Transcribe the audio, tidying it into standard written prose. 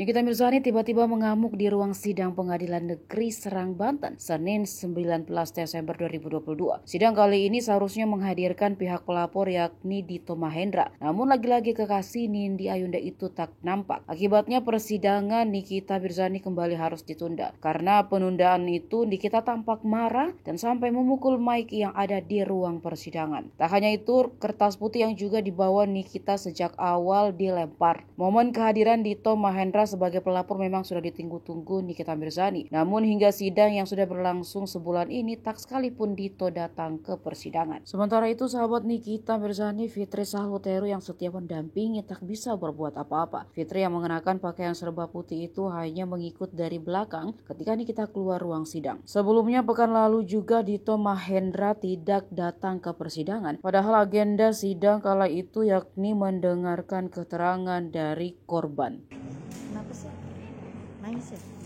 Nikita Mirzani tiba-tiba mengamuk di ruang sidang Pengadilan Negeri Serang, Banten, Senin 19 Desember 2022. Sidang kali ini seharusnya menghadirkan pihak pelapor yakni Dito Mahendra. Namun lagi-lagi kekasih Nindi Ayunda itu tak nampak. Akibatnya persidangan Nikita Mirzani kembali harus ditunda. Karena penundaan itu Nikita tampak marah dan sampai memukul mic yang ada di ruang persidangan. Tak hanya itu, kertas putih yang juga dibawa Nikita sejak awal dilempar. Momen kehadiran Dito Mahendra sebagai pelapor memang sudah ditunggu-tunggu Nikita Mirzani. Namun hingga sidang yang sudah berlangsung sebulan ini tak sekalipun Dito datang ke persidangan. Sementara itu sahabat Nikita Mirzani, Fitri Sahhuteru yang setia mendampingi tak bisa berbuat apa-apa. Fitri yang mengenakan pakaian serba putih itu hanya mengikut dari belakang ketika Nikita keluar ruang sidang. Sebelumnya pekan lalu juga Dito Mahendra tidak datang ke persidangan. Padahal agenda sidang kala itu yakni mendengarkan keterangan dari korban. Kenapa sih? Nangis ya?